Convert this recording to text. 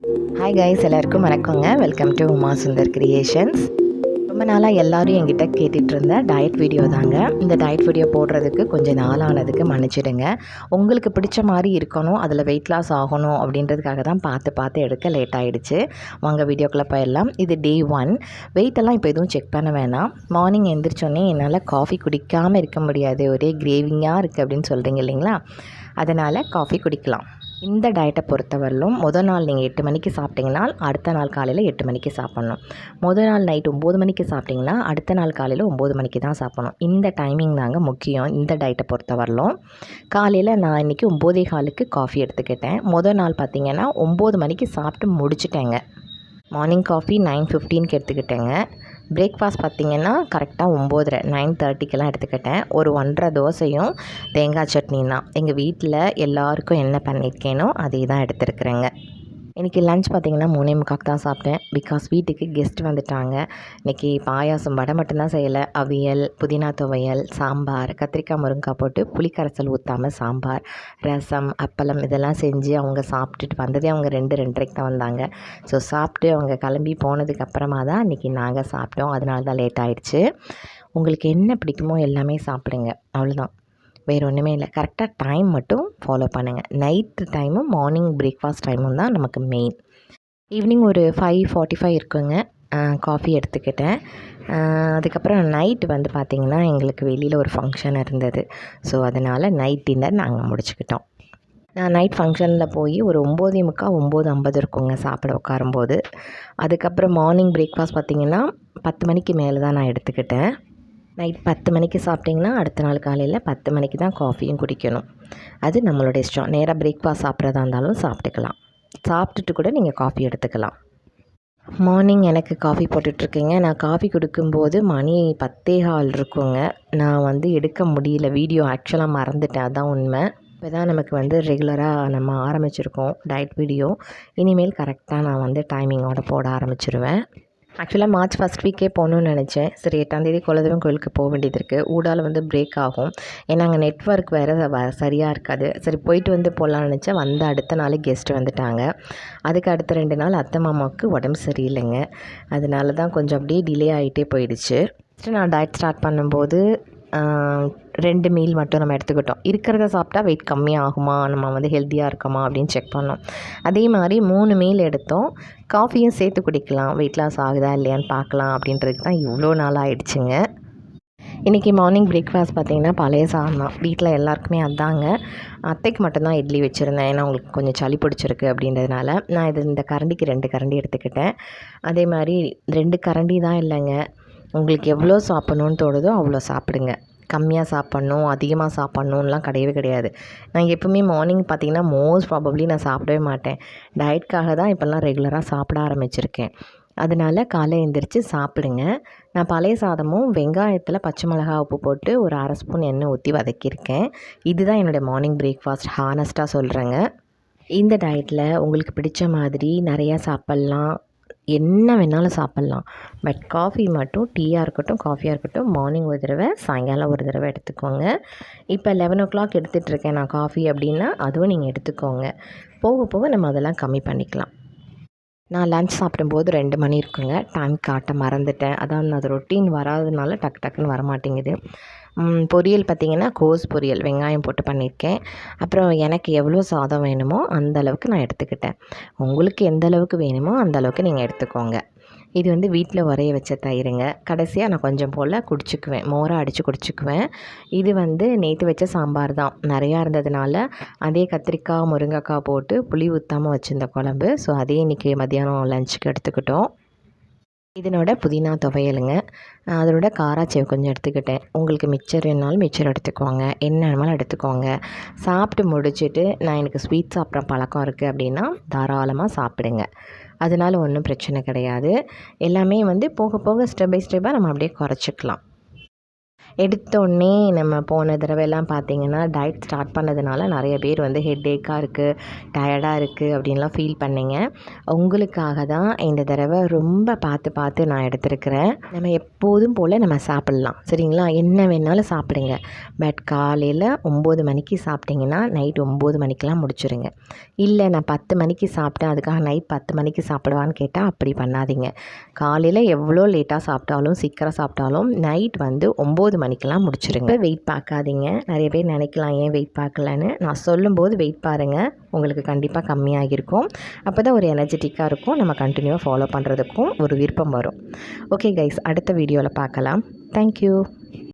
Hi guys, எல்லாருக்கும் வணக்கங்க. Welcome to Uma Sundar creations. ரொம்ப நாளாக எல்லோரும் என்கிட்ட கேட்டுட்டு இருந்த டயட் வீடியோ தாங்க. இந்த டயட் வீடியோ போடுறதுக்கு கொஞ்சம் நாள் ஆனதுக்கு மன்னிச்சிடுங்க. உங்களுக்கு பிடிச்ச மாதிரி இருக்கணும், அதில் வெயிட் லாஸ் ஆகணும் அப்படின்றதுக்காக தான் பார்த்து எடுக்க லேட் ஆகிடுச்சு. வாங்க வீடியோக்குள்ளே போயிடலாம். இது டே 1. வெயிட்டெல்லாம் இப்போ எதுவும் செக் பண்ண வேணாம். மார்னிங் எழுந்திரிச்சோன்னே என்னால் காஃபி குடிக்காமல் இருக்க முடியாது, ஒரே கிரேவிங்காக இருக்குது அப்படின்னு சொல்கிறீங்க இல்லைங்களா? அதனால் காஃபி குடிக்கலாம். இந்த டயட்டை பொறுத்தவரையிலும் முதல் நாள் நீங்கள் 8 மணிக்கு சாப்பிட்டிங்கன்னா அடுத்த நாள் காலையில் 8 மணிக்கு சாப்பிட்ணும். முதல் நாள் நைட் 9 மணிக்கு சாப்பிட்டிங்கன்னா அடுத்த நாள் காலையில் 9 மணிக்கு தான் சாப்பிட்ணும். இந்த டைமிங் தாங்க முக்கியம் இந்த டயட்டை பொறுத்தவரையிலும். காலையில் நான் இன்றைக்கி 9:15க்கு காஃபி எடுத்துக்கிட்டேன். முதல் நாள் பார்த்திங்கன்னா 9 மணிக்கு சாப்பிட்டு முடிச்சிட்டேங்க. மார்னிங் காஃபி 9:15க்கு எடுத்துக்கிட்டேங்க. பிரேக்ஃபாஸ்ட் பார்த்திங்கன்னா கரெக்டாக 9:30 எடுத்துக்கிட்டேன். ஒரு 1.5 தோசையும் தேங்காய் சட்னியும் தான். எங்கள் வீட்டில் எல்லாருக்கும் என்ன பண்ணியிருக்கேனோ அதே தான் எடுத்துருக்குறேங்க. இன்றைக்கி லன்ச் பார்த்திங்கன்னா 3:45 தான் சாப்பிட்டேன். பிகாஸ் வீட்டுக்கு கெஸ்ட் வந்துட்டாங்க. இன்றைக்கி பாயாசம் வடை மட்டும்தான் செய்யலை. அவியல், புதினா துவையல், சாம்பார், கத்திரிக்காய் முருங்கைக்காய் போட்டு புளிக்கரைசல் ஊற்றாமல் சாம்பார், ரசம், அப்பளம் இதெல்லாம் செஞ்சு அவங்க சாப்பிட்டுட்டு வந்ததே அவங்க 2:30க்கு தான் வந்தாங்க. ஸோ சாப்பிட்டு அவங்க கிளம்பி போனதுக்கப்புறமா தான் இன்றைக்கி நாங்கள் சாப்பிட்டோம். அதனால தான் லேட் ஆகிடுச்சு. உங்களுக்கு என்ன பிடிக்குமோ எல்லாமே சாப்பிடுங்க, அவ்வளோதான். வேறு ஒன்றுமே இல்லை. கரெக்டாக டைம் மட்டும் ஃபாலோ பண்ணுங்கள். நைட்டு டைமும் மார்னிங் பிரேக்ஃபாஸ்ட் டைமும் தான் நமக்கு மெயின். ஈவினிங் ஒரு 5:45 இருக்குங்க. காஃபி எடுத்துக்கிட்டேன். அதுக்கப்புறம் நைட்டு வந்து பார்த்திங்கன்னா எங்களுக்கு வெளியில் ஒரு ஃபங்க்ஷன் இருந்தது. ஸோ அதனால் நைட் டின்னர் நாங்கள் முடிச்சுக்கிட்டோம். நான் நைட் ஃபங்க்ஷனில் போய் ஒரு 9:45 9:50 இருக்குங்க சாப்பிட உட்காரும்போது. அதுக்கப்புறம் மார்னிங் பிரேக்ஃபாஸ்ட் பார்த்திங்கன்னா 10 மணிக்கு மேலே தான் நான் எடுத்துக்கிட்டேன். நைட் 10 மணிக்கு சாப்பிட்டிங்கன்னா அடுத்த நாள் காலையில் 10 மணிக்கு தான் காஃபியும் குடிக்கணும். அது நம்மளோட இஷ்டம். நேராக பிரேக்ஃபாஸ்ட் சாப்பிட்றதா இருந்தாலும் சாப்பிட்டுக்கலாம். சாப்பிட்டுட்டு கூட நீங்கள் காஃபி எடுத்துக்கலாம். மார்னிங் எனக்கு காஃபி போட்டுட்ருக்கேங்க. நான் காஃபி குடிக்கும்போது மணி 10:15 இருக்குங்க. நான் வந்து எடுக்க முடியல வீடியோ, ஆக்சுவலாக மறந்துட்டேன், அதுதான் உண்மை. இப்போ தான் நமக்கு ரெகுலராக நம்ம ஆரம்பிச்சிருக்கோம் டயட் வீடியோ. இனிமேல் கரெக்டாக நான் டைமிங்கோடு போட ஆரம்பிச்சிருவேன். ஆக்சுவலாக மார்ச் ஃபஸ்ட் வீக்கே போகணுன்னு நினச்சேன். சரி 8ஆந்தேதி குலதெய்வம் கோயிலுக்கு போக வேண்டியது இருக்குது. ஊடால பிரேக் ஆகும். ஏன்னா அங்கே நெட்ஒர்க் வேறு சரியாக இருக்காது. சரி போயிட்டு போகலான்னு நினச்சேன். அடுத்த நாள் கெஸ்ட்டு வந்துட்டாங்க. அதுக்கு அடுத்த 2 நாள் அத்தை மாமாவுக்கு உடம்பு சரியில்லைங்க. அதனால தான் கொஞ்சம் அப்படியே டிலே ஆகிட்டே போயிடுச்சு. ஃபஸ்ட்டு நான் டயட் ஸ்டார்ட் பண்ணும்போது 2 மீல் மட்டும் நம்ம எடுத்துக்கிட்டோம். இருக்கிறத சாப்பிட்டா வெயிட் கம்மியாகுமா, நம்ம ஹெல்த்தியாக இருக்கோமா அப்படின்னு செக் பண்ணோம். அதே மாதிரி 3 மீல் எடுத்தோம். காஃபியும் சேர்த்து குடிக்கலாம், வெயிட் லாஸ் ஆகுதா இல்லையான்னு பார்க்கலாம் அப்படின்றதுக்கு தான் இவ்வளோ நாள் ஆகிடுச்சுங்க. இன்றைக்கி மார்னிங் பிரேக்ஃபாஸ்ட் பார்த்திங்கன்னா பழைய சாதம் தான். வீட்டில் எல்லாருக்குமே அதாங்க. அத்தைக்கு மட்டும்தான் இட்லி வச்சுருந்தேன். ஏன்னா அவங்களுக்கு கொஞ்சம் சளி பிடிச்சிருக்கு அப்படின்றதுனால. நான் இந்த கரண்டிக்கு 2 கரண்டி எடுத்துக்கிட்டேன். அதே மாதிரி 2 கரண்டி தான் இல்லைங்க, உங்களுக்கு எவ்வளோ சாப்பிட்ணுன்னு தோணுதோ அவ்வளோ சாப்பிடுங்க. கம்மியாக சாப்பிட்ணும், அதிகமாக சாப்பிட்ணுன்லாம் கிடையவே கிடையாது. நான் எப்போவுமே மார்னிங் பார்த்திங்கன்னா மோஸ்ட் ப்ராபப்ளி நான் சாப்பிடவே மாட்டேன். டயட்காக தான் இப்போல்லாம் ரெகுலராக சாப்பிட ஆரம்பிச்சிருக்கேன். அதனால் காலை எழுந்திரிச்சு சாப்பிடுங்க. நான் பழைய சாதமும் வெங்காயத்தில் பச்சை மிளகா உப்பு போட்டு ஒரு 1/2 ஸ்பூன் எண்ணெய் ஊற்றி வதக்கியிருக்கேன். இதுதான் என்னுடைய மார்னிங் பிரேக்ஃபாஸ்ட். ஹானஸ்ட்டாக சொல்கிறேங்க. இந்த டயட்டில் உங்களுக்கு பிடிச்ச மாதிரி நிறையா சாப்பிட்லாம், என்ன வேணாலும் சாப்பிட்லாம். பட் காஃபி மட்டும், டீயாக இருக்கட்டும் காஃபியாக இருக்கட்டும், மார்னிங் ஒரு தடவை சாயங்காலம் ஒரு தடவை எடுத்துக்கோங்க. இப்போ 11 எடுத்துகிட்ருக்கேன் நான் காஃபி அப்படின்னா அதுவும் நீங்கள் எடுத்துக்கோங்க. போக போக நம்ம அதெல்லாம் கம்மி பண்ணிக்கலாம். நான் லன்ச் சாப்பிடும்போது 2 மணி இருக்குங்க. டைம் காட்ட மறந்துட்டேன். அதான் அது ரொட்டீன் வராதனால டக்குன்னு வரமாட்டேங்குது. பொரியல் பார்த்திங்கன்னா கோஸ் பொரியல் வெங்காயம் போட்டு பண்ணியிருக்கேன். அப்புறம் எனக்கு எவ்வளோ சாதம் வேணுமோ அந்த அளவுக்கு நான் எடுத்துக்கிட்டேன். உங்களுக்கு எந்த அளவுக்கு வேணுமோ அந்த அளவுக்கு நீங்கள் எடுத்துக்கோங்க. இது வீட்டில் உரைய வச்ச தயிருங்க. கடைசியாக நான் கொஞ்சம் போல் குடிச்சிக்குவேன், மோராக அடித்து குடிச்சிக்குவேன். இது நேற்று வச்ச சாம்பார் தான், நிறையா இருந்ததுனால அதே கத்திரிக்காய் முருங்கைக்காய் போட்டு புளி ஊற்றாமல் வச்சுருந்த குழம்பு. ஸோ அதே இன்றைக்கி மத்தியானம் லஞ்சுக்கு எடுத்துக்கிட்டோம். இதனோட புதினா துவையலுங்க. அதனோட காராச்சேவ் கொஞ்சம் எடுத்துக்கிட்டேன். உங்களுக்கு மிக்சர் வேணுனாலும் மிக்சர் எடுத்துக்கோங்க, என்ன வேணுமாலும் எடுத்துக்கோங்க. சாப்பிட்டு முடிச்சுட்டு நான் எனக்கு ஸ்வீட் சாப்பிட்ற பழக்கம் இருக்குது அப்படின்னா தாராளமாக சாப்பிடுங்க. அதனால ஒன்றும் பிரச்சனை கிடையாது. எல்லாமே போக போக ஸ்டெப் பை ஸ்டெப்பாக நம்ம அப்படியே குறைச்சிக்கலாம். எடுத்தோடனே நம்ம போன தடவைலாம் பார்த்திங்கன்னா டயட் ஸ்டார்ட் பண்ணதுனால நிறைய பேர் வந்து ஹெட்டேக்காக இருக்குது, டயர்டாக இருக்குது அப்படின்லாம் ஃபீல் பண்ணிங்க. உங்களுக்காக தான் இந்த தடவை ரொம்ப பார்த்து நான் எடுத்துருக்கிறேன். நம்ம எப்போதும் போல் நம்ம சாப்பிட்லாம், சரிங்களா? என்ன வேணாலும் சாப்பிடுங்க. பட் காலையில் 9 மணிக்கு சாப்பிட்டிங்கன்னா நைட் 9 மணிக்கெலாம் முடிச்சுருங்க. இல்லை நான் 10 மணிக்கு சாப்பிட்டேன் அதுக்காக நைட் 10 மணிக்கு சாப்பிடுவான்னு கேட்டால் அப்படி பண்ணாதீங்க. காலையில் எவ்வளோ லேட்டாக சாப்பிட்டாலும் சீக்கிரம் சாப்பிட்டாலும் நைட் வந்து 9 மணிக்கெலாம் முடிச்சிருங்க. வெயிட் பார்க்காதீங்க. நிறைய பேர் நினைக்கலாம் ஏன் வெயிட் பார்க்கலன்னு. நான் சொல்லும்போது வெயிட் பாருங்கள், உங்களுக்கு கண்டிப்பாக கம்மியாகிருக்கும். அப்போ தான் ஒரு எனர்ஜெட்டிக்காக இருக்கும், நம்ம கண்டினியூவாக ஃபாலோ பண்ணுறதுக்கும் ஒரு விருப்பம் வரும். ஓகே கைஸ், அடுத்த வீடியோவில் பார்க்கலாம். தேங்க்யூ.